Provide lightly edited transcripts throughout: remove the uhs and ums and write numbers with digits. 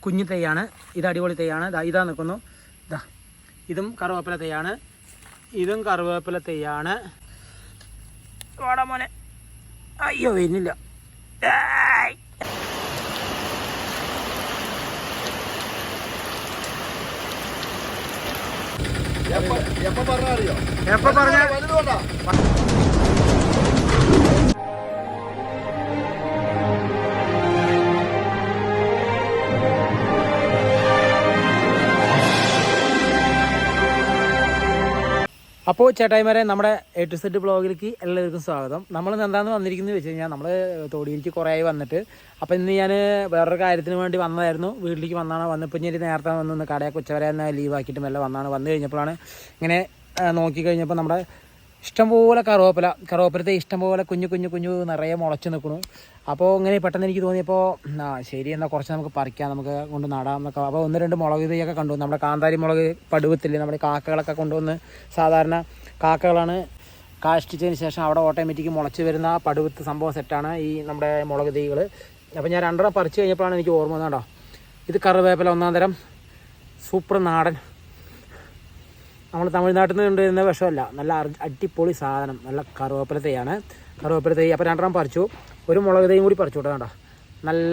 കുഞ്ഞു തൈയാണ്. ഇത് അടിപൊളി തൈയാണ്. ഇതാ നിൽക്കുന്നു. ഇതും കറുവേപ്പില തൈയാണ്. ഇതും കറുവേപ്പില തൈയാണ്. വാടാ മോനെ. അയ്യോ വരുന്നില്ല. എപ്പോ പറഞ്ഞ അപ്പോൾ ചേട്ടായിമാരെ, നമ്മുടെ A to Z ബ്ലോഗിലേക്ക് എല്ലാവർക്കും സ്വാഗതം. നമ്മൾ എന്താണെന്ന് വന്നിരിക്കുന്നത് വെച്ച് കഴിഞ്ഞാൽ, നമ്മൾ തൊടിയിലേക്ക് കുറേ ആയി വന്നിട്ട്, അപ്പോൾ ഇന്ന് ഞാൻ വേറൊരു കാര്യത്തിന് വേണ്ടി വന്നതായിരുന്നു. വീട്ടിലേക്ക് വന്നപ്പോൾ ഞാൻ നേരത്തെ വന്ന് കടയൊക്കെ ഉച്ചവരെ തന്നെ ലീവാക്കിയിട്ടും എല്ലാം വന്നു കഴിഞ്ഞപ്പോഴാണ് ഇങ്ങനെ നോക്കിക്കഴിഞ്ഞപ്പോൾ നമ്മുടെ ഇഷ്ടംപോലെ കറുവേപ്പിലത്തെ ഇഷ്ടംപോലെ കുഞ്ഞു നിറയെ മുളച്ച് നിൽക്കുന്നു. അപ്പോൾ ഇങ്ങനെ പെട്ടെന്ന് എനിക്ക് തോന്നിയപ്പോൾ ശരി, എന്നാൽ കുറച്ച് നമുക്ക് പറിക്കാം, നമുക്ക് കൊണ്ട് നടാം എന്നൊക്കെ. അപ്പോൾ 1-2 മുളക് തൈയൊക്കെ കണ്ടു. നമ്മുടെ കാന്താരി മുളക് പടുവത്തില്ലേ, നമ്മുടെ കാക്കകളൊക്കെ കൊണ്ടുവന്ന്, സാധാരണ കാക്കകളാണ് കാഷ്ടിച്ചതിന് ശേഷം അവിടെ ഓട്ടോമാറ്റിക് മുളച്ച് വരുന്ന പടുവത്ത് സംഭവം സെറ്റാണ് ഈ നമ്മുടെ മുളക് തൈകൾ. അപ്പോൾ ഞാൻ 2 പറിച്ച് കഴിഞ്ഞപ്പോഴാണ് എനിക്ക് ഓർമ്മ വന്നോ, ഇത് കറിവേപ്പില 1-ാം തരം സൂപ്പർ നാടൻ, നമ്മൾ തമിഴ്നാട്ടിൽ നിന്ന് കൊണ്ടുവരുന്ന വിഷമല്ല, നല്ല അടിപൊളി സാധനം, നല്ല കറുവേപ്പില തൈയാണ്. കറുവേപ്പില തൈ അപ്പോൾ 2 പറിച്ചു. ഒരു മുളക് തൈയും കൂടി പറിച്ചു കേട്ടോ. നല്ല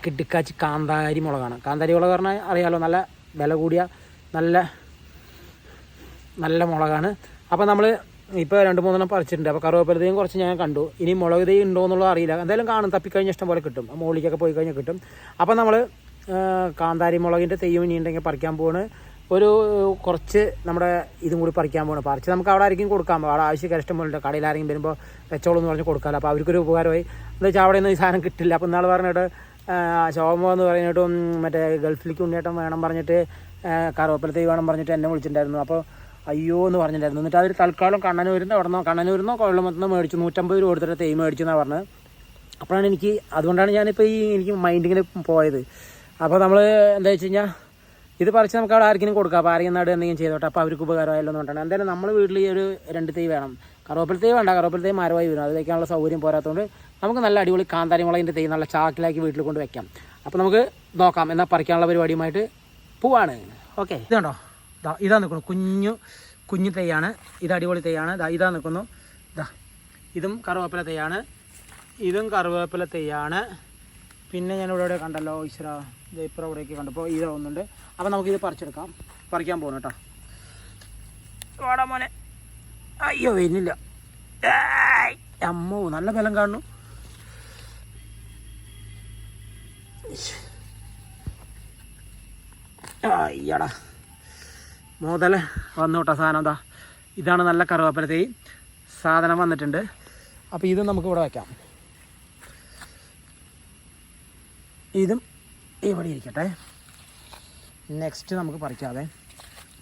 കിടുക്കാച്ചി കാന്താരി മുളകാണ്. കാന്താരി മുളക് പറഞ്ഞാൽ അറിയാമല്ലോ, നല്ല വില കൂടിയ നല്ല മുളകാണ്. അപ്പോൾ നമ്മൾ ഇപ്പോൾ 2-3 പറിച്ചിട്ടുണ്ട്. അപ്പോൾ കറുവേപ്പില തൈയും കുറച്ച് ഞാൻ കണ്ടു. ഇനി മുളക് തൈ ഉണ്ടോ എന്നുള്ളത് അറിയില്ല. എന്തായാലും കാണും, തപ്പിക്കഴിഞ്ഞാൽ ഇഷ്ടം പോലെ കിട്ടും, മുകളിലേക്കൊക്കെ പോയി കഴിഞ്ഞാൽ കിട്ടും. അപ്പോൾ നമ്മൾ കാന്താരി മുളകിൻ്റെ തൈയും ഇനി ഉണ്ടെങ്കിൽ പറിക്കാൻ പോവാണ്. കുറച്ച് നമ്മുടെ ഇതും കൂടി പറിക്കാൻ പോകണം. പറിച്ച് നമുക്ക് അവിടെ ആയിരിക്കും കൊടുക്കാം. അവിടെ ആവശ്യക്കാർ ഇഷ്ടം പോലെ കടയിൽ ആരെങ്കിലും വരുമ്പോൾ വെച്ചോളൂ എന്ന് പറഞ്ഞ് കൊടുക്കാമല്ലോ. അപ്പോൾ അവർക്കൊരു ഉപകാരമായി. എന്താ വെച്ചാൽ അവിടെ ഒന്നും ഈ സാധനം കിട്ടില്ല. അപ്പോൾ ഇന്നാൾ പറഞ്ഞിട്ട് ശോഭ എന്ന് പറഞ്ഞിട്ടും മറ്റേ ഗൾഫിലേക്ക് ഉണ്ണിയേട്ടം വേണം പറഞ്ഞിട്ട്, കറുവേപ്പില തൈ വേണം പറഞ്ഞിട്ട് എന്നെ വിളിച്ചിട്ടുണ്ടായിരുന്നു. അപ്പോൾ അയ്യോ എന്ന് പറഞ്ഞിട്ടുണ്ടായിരുന്നു. എന്നിട്ട് അതൊരു തൽക്കാലം കണ്ണനൂരിന്നോ കൊള്ളമത്തുനിന്നോ മേടിച്ചു. 150 രൂപ കൊടുത്തിട്ട് തൈ മേടിച്ചു എന്നാണ് പറഞ്ഞത്. അപ്പോഴാണ് അതുകൊണ്ടാണ് ഞാനിപ്പോൾ എനിക്ക് മൈൻഡിങ്ങനെ പോയത്. അപ്പോൾ നമ്മൾ എന്താ വെച്ച് കഴിഞ്ഞാൽ, ഇത് പറിച്ച് നമുക്ക് അവിടെ ആർക്കെങ്കിലും കൊടുക്കാം. അപ്പോൾ ആരെങ്കിലും നാട് എന്തെങ്കിലും ചെയ്തോട്ടെ, അപ്പോൾ അവർക്ക് ഉപകാരമായല്ലോ എന്ന് പറഞ്ഞാൽ. എന്തായാലും നമ്മൾ വീട്ടിൽ ഈ ഒരു 2 തൈ വേണം. കറുവേപ്പില തൈ വേണ്ട, കറുവേപ്പില തൈ മരമായി വരും, അത് വയ്ക്കാനുള്ള സൗകര്യം പോരാത്തതുകൊണ്ട് നമുക്ക് നല്ല അടിപൊളി കാന്താരി മുളകിൻ്റെ തൈ നല്ല ചാക്കിലാക്കി വീട്ടിൽ കൊണ്ട് വയ്ക്കാം. അപ്പോൾ നമുക്ക് നോക്കാം, എന്നാൽ പറിക്കാനുള്ള പരിപാടിയുമായിട്ട് പോവാണ്. ഓക്കെ, ഇതുണ്ടോ, ഇതാ നിൽക്കുന്നു, കുഞ്ഞു തൈയാണ്. ഇത് അടിപൊളി തൈയാണ്. ഇതാ നിൽക്കുന്നു. ഇതും കറുവേപ്പില തൈയാണ്. ഇതും കറുവേപ്പില തൈയാണ്. പിന്നെ ഞാനിവിടെ കണ്ടല്ലോ, ഈശ്വര, ഇപ്പുറം ഇവിടേക്ക് കണ്ടപ്പോൾ ഇതാ ഒന്നുണ്ട്. അപ്പോൾ നമുക്കിത് പറിക്കാൻ പോകണം കേട്ടോ. വാടാ മോനെ. അയ്യോ വരുന്നില്ല. അമ്മോ, നല്ല ബലം കാണുന്നു. അയ്യടാ, മുതൽ വന്നു കേട്ടോ സാധനം. ഇതാണ് നല്ല കറുവേപ്പില തൈ സാധനം വന്നിട്ടുണ്ട്. അപ്പോൾ ഇതും നമുക്ക് ഇവിടെ വയ്ക്കാം. ഇതും ഇവിടെ ഇരിക്കട്ടെ. നെക്സ്റ്റ് നമുക്ക് പറിക്കാതെ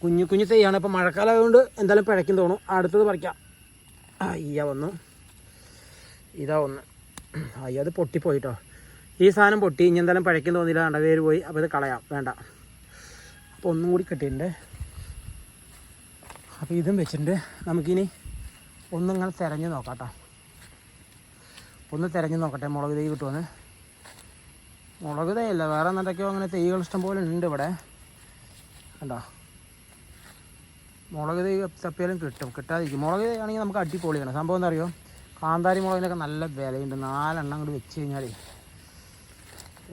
കുഞ്ഞു തൈയാണ്. ഇപ്പോൾ മഴക്കാലം ആയതുകൊണ്ട് എന്തായാലും പിഴയ്ക്കും തോന്നും. അടുത്തത് പറിക്കാം. വന്നു. ഇതാ ഒന്ന്. അത് പൊട്ടിപ്പോയിട്ടോ. ഈ സാധനം പൊട്ടി. ഇനി എന്തായാലും പിഴയ്ക്കും തോന്നില്ല. വേണ്ട, വേര് പോയി. അപ്പോൾ ഇത് കളയാം, വേണ്ട. അപ്പോൾ ഒന്നും കൂടി കിട്ടിയിട്ടുണ്ട്. അപ്പോൾ ഇതും വെച്ചിട്ടുണ്ട്. നമുക്കിനി ഒന്നിങ്ങനെ തിരഞ്ഞ് നോക്കാം കേട്ടോ. ഒന്ന് തിരഞ്ഞ് നോക്കട്ടെ മുളക് തൈ കിട്ടുമെന്ന്. മുളക് തൈയല്ല, വേറെ എന്തൊക്കെയോ അങ്ങനെ തൈകൾ ഇഷ്ടം പോലെ ഉണ്ട് ഇവിടെ. കണ്ടോ, മുളക് തൈ തപ്പിയാലും കിട്ടാതിരിക്കും. മുളക് തൈ ആണെങ്കിൽ നമുക്ക് അടിപൊളിയാണ്. സംഭവം എന്താ അറിയോ, കാന്താരി മുളകിനൊക്കെ നല്ല വിലയുണ്ട്. 4 എണ്ണം കൂടി വെച്ച് കഴിഞ്ഞാൽ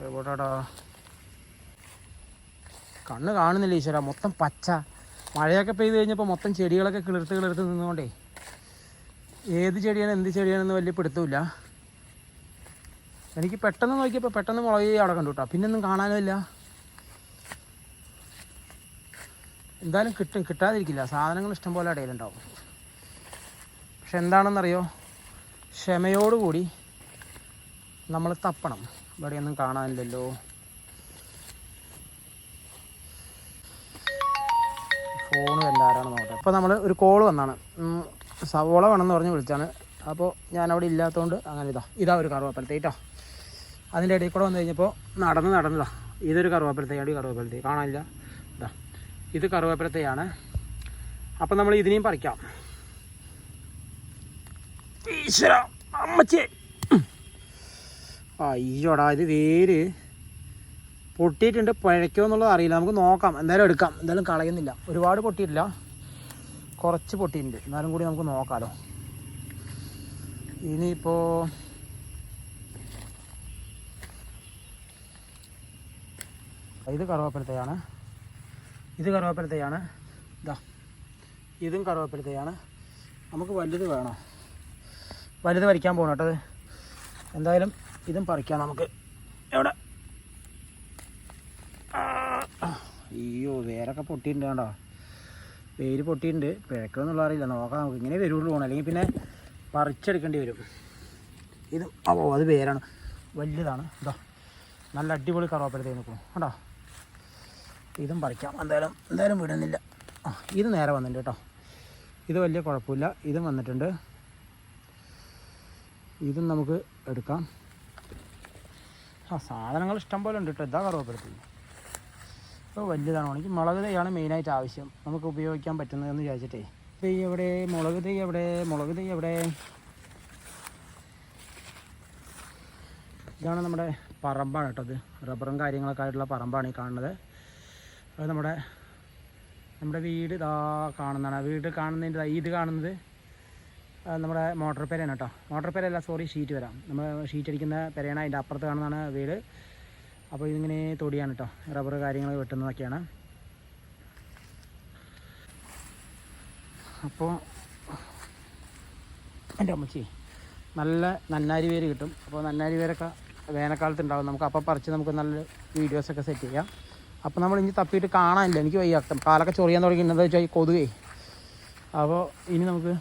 എവിടെടാ, കണ്ണ് കാണുന്നില്ല ഈശ്വര, മൊത്തം പച്ച. മഴയൊക്കെ പെയ്ത് കഴിഞ്ഞപ്പോൾ മൊത്തം ചെടികളൊക്കെ കിളിർത്ത് നിന്നുകൊണ്ടേ ഏത് ചെടിയാണ് എന്ത് ചെടിയാണെന്ന് വലിയ പിടുത്തമില്ല. എനിക്ക് പെട്ടെന്ന് നോക്കിയപ്പോൾ പെട്ടെന്ന് മുളക് അവിടെ കണ്ടു കേട്ടോ. പിന്നൊന്നും കാണാനും ഇല്ല. എന്തായാലും കിട്ടാതിരിക്കില്ല. സാധനങ്ങൾ ഇഷ്ടംപോലെ ഇടയിലുണ്ടാവും. പക്ഷെ എന്താണെന്നറിയോ, ക്ഷമയോടുകൂടി നമ്മൾ തപ്പണം. ഇവിടെയൊന്നും കാണാനില്ലല്ലോ. ഫോണ് എല്ലാവരാണ് നോക്കട്ടെ. അപ്പോൾ നമ്മൾ ഒരു കോള് വന്നാണ്, സവോള വേണമെന്ന് പറഞ്ഞ് വിളിച്ചാണ്. അപ്പോൾ ഞാനവിടെ ഇല്ലാത്തതുകൊണ്ട് അങ്ങനെ ഇതാ ഒരു കറുവേപ്പില തൈ കേട്ടോ. അതിൻ്റെ ഇടയിൽ കൂടെ വന്നു കഴിഞ്ഞപ്പോൾ നടന്നതാ. ഇതൊരു കറുവേപ്പില തൈ, കറുവേപ്പില തൈ കാണാനില്ല. ഇത് കറുവേപ്പില തൈയാണ്. അപ്പം നമ്മൾ ഇതിനെയും പറിക്കാം. ഈശ്വര അമ്മച്ചേ, അയ്യോടാ, ഇത് വേര് പൊട്ടിയിട്ടുണ്ട്. പഴയ്ക്കുമോ എന്നുള്ളത് അറിയില്ല, നമുക്ക് നോക്കാം. എന്തായാലും എടുക്കാം, എന്തായാലും കളയുന്നില്ല. ഒരുപാട് പൊട്ടിയിട്ടില്ല, കുറച്ച് പൊട്ടിയിട്ടുണ്ട്. എന്നാലും കൂടി നമുക്ക് നോക്കാമല്ലോ. ഇനിയിപ്പോൾ ഇത് കറുവാപ്പഴത്തെയാണ്, ഇത് കറുവാപ്പഴത്തെയാണ്, ഇതാ ഇതും കറുവാപ്പഴത്തെയാണ്. നമുക്ക് വലുത് വേണം, വലുത് പറിക്കാൻ പോകണം കേട്ടത്. എന്തായാലും ഇതും പറിക്കാം നമുക്ക്. എവിടെ അയ്യോ, വേരൊക്കെ പൊട്ടിയിട്ടുണ്ട് കേട്ടോ, വേര് പൊട്ടിയിട്ടുണ്ട്. പിഴക്കുമെന്നുള്ള അറിയില്ല, നോക്കാം നമുക്ക്. ഇങ്ങനെ വരുള്ളൂ പോകണം, അല്ലെങ്കിൽ പിന്നെ പറിച്ചെടുക്കേണ്ടി വരും. ഇത് അത് വേരാണ്, വലുതാണ്. ഇതാ നല്ല അടിപൊളി കറുവാപ്പഴത്തേക്ക് നിൽക്കും കേട്ടോ. ഇതും പറിക്കാം, എന്തായാലും വിടുന്നില്ല. ഇത് നേരെ വന്നിട്ടുണ്ട് കേട്ടോ, ഇത് വലിയ കുഴപ്പമില്ല. ഇതും വന്നിട്ടുണ്ട്, ഇതും നമുക്ക് എടുക്കാം. സാധനങ്ങൾ ഇഷ്ടം പോലെ ഉണ്ട് കേട്ടോ. ഇതാ കറുവാപ്പഴത്തേക്ക് ഇപ്പോൾ വലുതാണ്. എനിക്ക് മുളക് തൈയാണ് മെയിനായിട്ട് ആവശ്യം, നമുക്ക് ഉപയോഗിക്കാൻ പറ്റുന്നതെന്ന് വിചാരിച്ചിട്ടേ. തൈ എവിടെ, മുളക് തൈ എവിടെ, മുളക് തൈ എവിടെ? ഇതാണ് നമ്മുടെ പറമ്പാണ് കേട്ടോ. അത് റബ്ബറും കാര്യങ്ങളൊക്കെ ആയിട്ടുള്ള പറമ്പാണ് ഈ കാണുന്നത്. അത് നമ്മുടെ വീട് ഇതാ കാണുന്നതാണ്. വീട് കാണുന്നതിൻ്റെ ഇത് കാണുന്നത് നമ്മുടെ മോട്ടോർ പെരയാണ് കേട്ടോ. മോട്ടോർ പെരയല്ല, സോറി, ഷീറ്റ് വരാം. നമ്മൾ ഷീറ്റ് അടിക്കുന്ന പെരയാണ്. അതിൻ്റെ അപ്പുറത്ത് കാണുന്നതാണ് വീട്. അപ്പോൾ ഇതിങ്ങനെ തൊടിയാണ് കേട്ടോ, റബ്ബർ കാര്യങ്ങൾ വെട്ടുന്നതൊക്കെയാണ്. അപ്പോൾ എൻ്റെ അമ്മച്ചി നല്ല നന്നാരി വേര് കിട്ടും. അപ്പോൾ നന്നാരി വേരൊക്കെ വേനൽക്കാലത്ത് ഉണ്ടാകും. നമുക്ക് അപ്പം പറിച്ച് നമുക്ക് നല്ല വീഡിയോസൊക്കെ സെറ്റ് ചെയ്യാം. അപ്പോൾ നമ്മൾ ഇനി തപ്പിയിട്ട് കാണാനില്ല, എനിക്ക് വയ്യ. കാലൊക്കെ ചൊറിയാൻ തുടങ്ങിയിട്ടുണ്ടെന്ന് വെച്ചാൽ ഈ കൊതുകേ. അപ്പോൾ ഇനി നമുക്ക്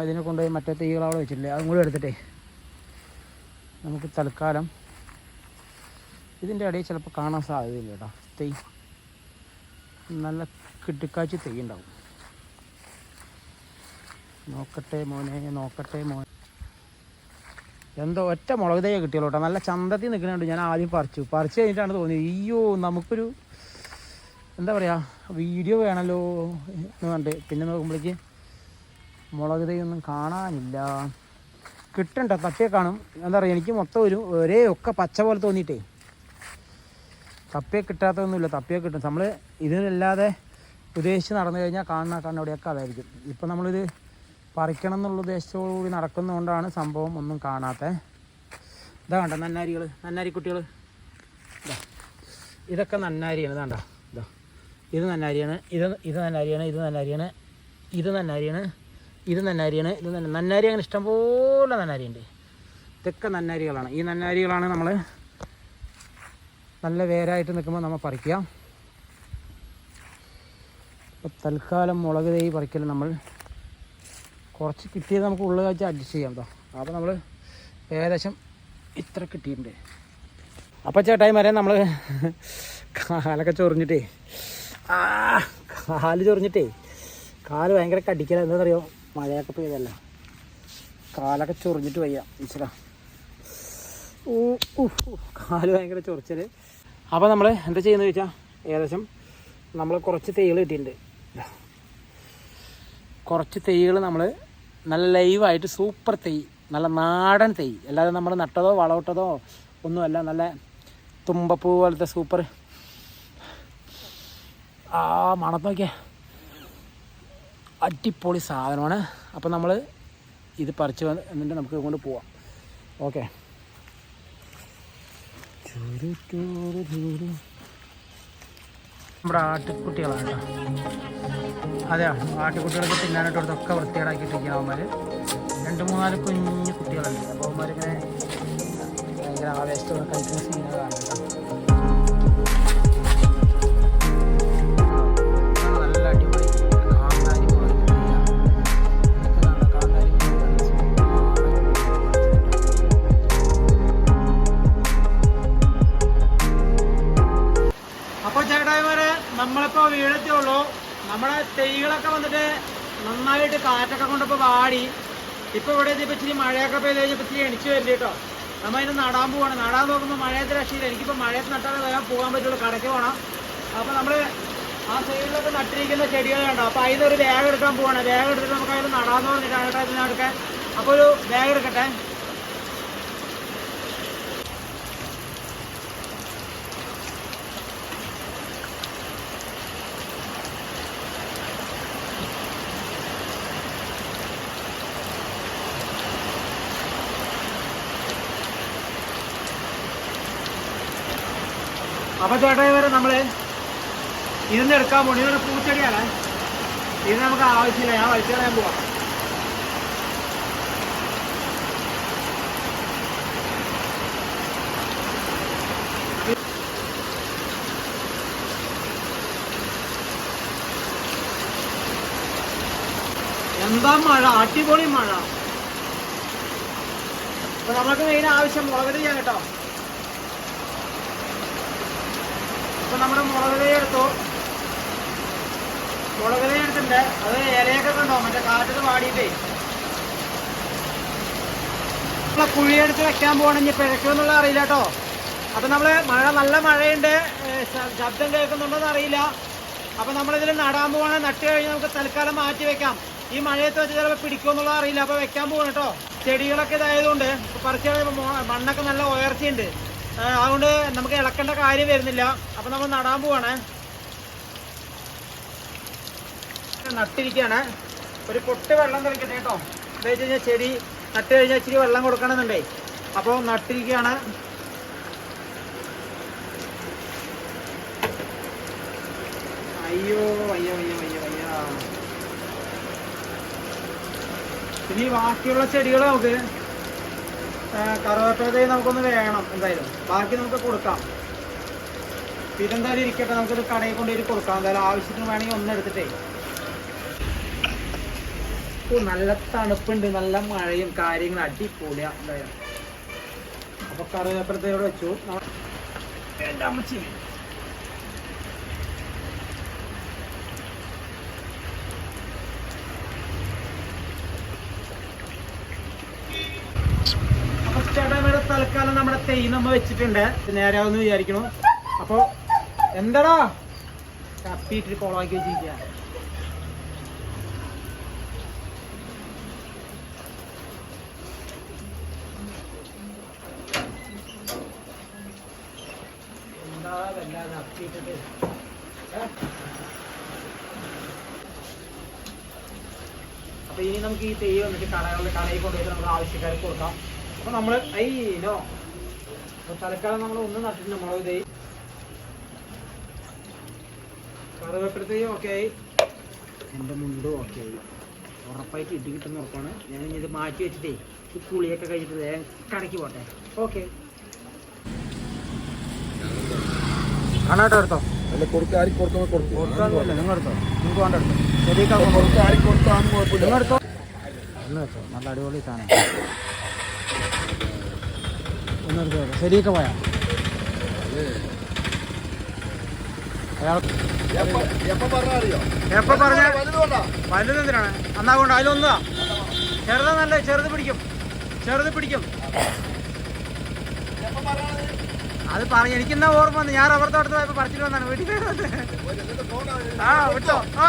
ഇതിനെ കൊണ്ടുപോയി മറ്റേ തൈകൾ അവിടെ വെച്ചിട്ടില്ലേ, അതും കൂടി എടുത്തിട്ടേ നമുക്ക് തൽക്കാലം ഇതിൻ്റെ ഇടയിൽ ചിലപ്പോൾ കാണാൻ സാധ്യതയില്ല കേട്ടോ. തൈ നല്ല കിട്ടിക്കാച്ചി തൈ ഉണ്ടാവും. നോക്കട്ടെ മോനെ. എന്തോ ഒറ്റ മുളക് തൈ കിട്ടിയല്ലോ കേട്ടോ, നല്ല ചന്തത്തിൽ നിൽക്കുന്നുണ്ട്. ഞാൻ ആദ്യം പറിച്ചു കഴിഞ്ഞിട്ടാണ് തോന്നിയത്, അയ്യോ നമുക്കൊരു എന്താ പറയുക വീഡിയോ വേണമല്ലോ എന്ന് കണ്ട്. പിന്നെ നോക്കുമ്പോഴേക്ക് മുളക് തൈ ഒന്നും കാണാനില്ല. കിട്ടണ്ട, തപ്പിയെ കാണും. എന്താ പറയുക, എനിക്ക് മൊത്തം ഒരേ ഒക്കെ പച്ച പോലെ തോന്നിയിട്ടേ തപ്പിയെ കിട്ടാത്തതൊന്നുമില്ല. തപ്പിയെ കിട്ടും. നമ്മൾ ഇതിനല്ലാതെ ഉദ്ദേശിച്ച് നടന്നു കഴിഞ്ഞാൽ കാണുന്ന അവിടെയൊക്കെ അതായിരിക്കും. ഇപ്പം നമ്മളിത് പറിക്കണം എന്നുള്ള ഉദ്ദേശത്തോടുകൂടി നടക്കുന്നതുകൊണ്ടാണ് സംഭവം ഒന്നും കാണാത്തത്. ഇതാ കണ്ട നന്നാരി കുട്ടികൾ, ഇതൊക്കെ നന്നാരിയാണ്. ഇതാണ്ട, ഇതാ ഇത് നന്നാരിയാണ്, ഇത് നന്നാരി അങ്ങനെ ഇഷ്ടംപോലെ നന്നാരിയുണ്ട്. ഇതൊക്കെ നന്നാരികളാണ്. ഈ നന്നാരികളാണ് നമ്മൾ നല്ല വേരായിട്ട് നിൽക്കുമ്പോൾ നമ്മൾ പറിക്കുക. അപ്പോൾ തൽക്കാലം മുളക് തൈ പറിക്കൽ നമ്മൾ കുറച്ച് കിട്ടിയത് നമുക്ക് ഉള്ള കാഴ്ച അഡ്ജസ്റ്റ് ചെയ്യാം കേട്ടോ. അപ്പോൾ നമ്മൾ ഏകദേശം ഇത്ര കിട്ടിയിട്ടുണ്ട്. അപ്പോൾ ചേട്ടായി വരെ നമ്മൾ കാലൊക്കെ ചൊറിഞ്ഞിട്ടേ കാല് ഭയങ്കര കടിക്കല. എന്താണെന്നറിയോ, മഴയൊക്കെ പെയ്തല്ല, കാലൊക്കെ ചൊറിഞ്ഞിട്ട് വയ്യ ഈശ്വരാ. കാല് ഭയങ്കര ചൊറിച്ചൽ. അപ്പോൾ നമ്മൾ എന്താ ചെയ്യുന്നത് ചോദിച്ചാൽ, ഏകദേശം നമ്മൾ കുറച്ച് തൈകൾ കിട്ടിയിട്ടുണ്ട്. കുറച്ച് തൈകൾ നമ്മൾ നല്ല ലൈവായിട്ട് സൂപ്പർ തൈ, നല്ല നാടൻ തൈ, അല്ലാതെ നമ്മൾ നട്ടതോ വളമിട്ടതോ ഒന്നുമല്ല. നല്ല തുമ്പപ്പൂ പോലത്തെ സൂപ്പർ. മണം നോക്കിയാൽ അടിപൊളി സാധനമാണ്. അപ്പോൾ നമ്മൾ ഇത് പറിച്ച് എന്നിട്ട് നമുക്ക് കൊണ്ട് പോവാം. ഓക്കെ. നമ്മുടെ ആട്ടുകുട്ടികളാണ് കേട്ടോ. അതെയോ, ആട്ടുകുട്ടികളൊക്കെ തിന്നാനായിട്ട് കൊടുത്തൊക്കെ വൃത്തികേടാക്കിയിട്ടിരിക്കുന്ന അവന്മാർ. 2-3 കുഞ്ഞു കുട്ടികളുണ്ട്. അപ്പോൾ അവന്മാരിങ്ങനെ ഭയങ്കര ആവേശത്തോടെ കഴിക്കുന്ന സീനുകളാണ് കേട്ടോ. നല്ല അടിപൊളി കാന്താരി മുളക്. അപ്പോൾ ചേട്ടായിമാരെ, നമ്മളിപ്പോൾ വീഴത്തുള്ളൂ. നമ്മുടെ തൈകളൊക്കെ വന്നിട്ട് നന്നായിട്ട് കാറ്റൊക്കെ കൊണ്ടിപ്പോൾ വാടി. ഇപ്പോൾ ഇവിടെ ഇപ്പോൾ ഇച്ചിരി മഴയൊക്കെ പെയ്ത് കഴിഞ്ഞപ്പോൾ ഇച്ചിരി എണിച്ച് വരില്ല കേട്ടോ. നമ്മൾ അതിന് നടാൻ പോവാണ്. നടാൻ നോക്കുമ്പോൾ മഴയത്ത് രക്ഷയില്ല. എനിക്കിപ്പോൾ മഴയത്ത് നട്ടാലേ വേഗം പോകാൻ പറ്റുള്ളൂ, കടയ്ക്ക് പോകണം. അപ്പോൾ നമ്മൾ ആ സൈഡിലൊക്കെ നട്ടിരിക്കുന്ന ചെടികളുണ്ടോ, അപ്പോൾ അതിനൊരു ബാഗ് എടുക്കാൻ പോവാണ്. ബാഗ് എടുത്തിട്ട് നമുക്ക് അതിൽ നടാമെന്ന് പറഞ്ഞിട്ടാണ് കേട്ടോ ഇതിനടുക്കാൻ. അപ്പോൾ ഒരു ബാഗ് എടുക്കട്ടെ. അപ്പൊ ചേട്ടാ ഇവരെ നമ്മള് ഇതിന്ന് എടുക്കാൻ പോണി. ഇതൊരു പൂച്ചെടിയാണ്. ഇത് നമുക്ക് ആവശ്യമില്ല. ഞാൻ വലിച്ചു കളയാൻ പോവാം. എന്താ മഴ, അടിപൊളി മഴ. അപ്പൊ നമുക്ക് മെയിൻ ആവശ്യം മുളക് തൈ കേട്ടോ. അപ്പൊ നമ്മുടെ മുളക് തൈ എടുത്തു. മുളക് തൈ എടുത്തിട്ടുണ്ട്. അത് ഇലയൊക്കെ കണ്ടോ, മറ്റേ കാറ്റത്ത് പാടിയിട്ടേ. നമ്മളെ കുഴിയെടുത്ത് വെക്കാൻ പോകണമെങ്കിൽ പിഴക്കുമെന്നുള്ള അറിയില്ല കേട്ടോ. അപ്പൊ നമ്മള് നല്ല മഴയുണ്ട്, ശബ്ദം കേൾക്കുന്നുണ്ടോന്ന് അറിയില്ല. അപ്പൊ നമ്മളിതിൽ നടാൻ പോവാണ്. നട്ട് കഴിഞ്ഞ് നമുക്ക് തൽക്കാലം മാറ്റി വെക്കാം. ഈ മഴയത്ത് വെച്ച് ചിലപ്പോൾ പിടിക്കുമെന്നുള്ള അറിയില്ല. അപ്പൊ വെക്കാൻ പോവാണ് കേട്ടോ. ചെടികളൊക്കെ ഇതായതുകൊണ്ട് പറിച്ച് മണ്ണൊക്കെ നല്ല ഉയർച്ചയുണ്ട്. അതുകൊണ്ട് നമുക്ക് ഇളക്കേണ്ട കാര്യം വരുന്നില്ല. അപ്പൊ നമ്മൾ നടാൻ പോവാണ്. നട്ടിരിക്കുകയാണ്. ഒരു പൊട്ട് വെള്ളം തെളിക്കട്ടെ കേട്ടോ. എന്താ വെച്ച് കഴിഞ്ഞാൽ ചെടി നട്ട് കഴിഞ്ഞാൽ ഇച്ചിരി വെള്ളം കൊടുക്കണമെന്നുണ്ടേ. അപ്പോൾ നട്ടിരിക്കുകയാണ്. അയ്യോ അയ്യോ അയ്യോ അയ്യോ അയ്യോ. ഇനി ബാക്കിയുള്ള ചെടികൾ നമുക്ക് കറുവേപ്പില നമുക്കൊന്ന് വേണം എന്തായാലും. ബാക്കി നമുക്ക് കൊടുക്കാം. ഇതെന്തായാലും ഇരിക്കട്ടെ. നമുക്കിത് കടയിൽ കൊണ്ടുപോയി കൊടുക്കാം. എന്തായാലും ആവശ്യത്തിന് വേണമെങ്കിൽ ഒന്നെടുത്തിട്ടേ. നല്ല തണുപ്പുണ്ട്, നല്ല മഴയും കാര്യങ്ങളും അടിപൊളിയാ എന്തായാലും. അപ്പൊ കറുവേപ്പിലത്തോടെ വെച്ചു. എൻ്റെ അമ്മച്ചി ചേട്ടാ തൽക്കാലം നമ്മുടെ തൈ നമ്മ വെച്ചിട്ടുണ്ട്. നേരാവെന്ന് വിചാരിക്കണു. അപ്പൊ എന്താടാ കപ്പിയിട്ട് കോളാക്കി വെച്ചിരിക്കുക. എന്താ വല്ലാതെ അപ്പിയിട്ടിട്ട്. അപ്പൊ ഇനി നമുക്ക് ഈ തൈ വന്നിട്ട് കടയിൽ കൊണ്ടുപോയിട്ട് നമുക്ക് ആവശ്യക്കാർക്ക് കൊടുക്കാം. അപ്പൊ നമ്മള് അയ്യോ തൽക്കാലം നമ്മൾ ഒന്നും നട്ടിട്ടുണ്ട്. മുളക് തൈ, കറുവേപ്പില തൈ ഓക്കെ ആയി. എൻ്റെ മുണ്ടും ഓക്കെ ആയി. ഉറപ്പായിട്ട് ഇടി കിട്ടുന്ന ഉറപ്പാണ്. ഞാൻ ഇനി ഇത് മാറ്റി വെച്ചിട്ടേ ഈ പുളിയൊക്കെ കഴിച്ചിട്ട് വേഗം കടക്കി പോട്ടെ. ഓക്കെ കാണാട്ടോ. എടുത്തോ. കൊടുക്കാറില്ല. നിങ്ങൾ എടുത്തോ. നിങ്ങൾക്ക് വേണ്ട എടുത്തോ. നിങ്ങൾ എടുത്തോ. ഒന്ന് വെച്ചോ. നല്ല അടിപൊളി സാധനം. ഒന്നെടുത്തോ. ശരിയൊക്കെ പോയാ എപ്പ പറഞ്ഞ വലുതെന്തിനാണ് അന്നാകൊണ്ട് അതിലൊന്നാ ചെറുതാ. നല്ല ചെറുത് പിടിക്കും. അത് പറഞ്ഞു. എനിക്കെന്നാ ഓർമ്മ വന്നു. ഞാൻ റബ്ബർ തോട്ടത്തിൽ പോയപ്പോ പറിച്ചിട്ട് വന്നാണ് വീട്ടിൽ. ആ വിട്ടോ. ആ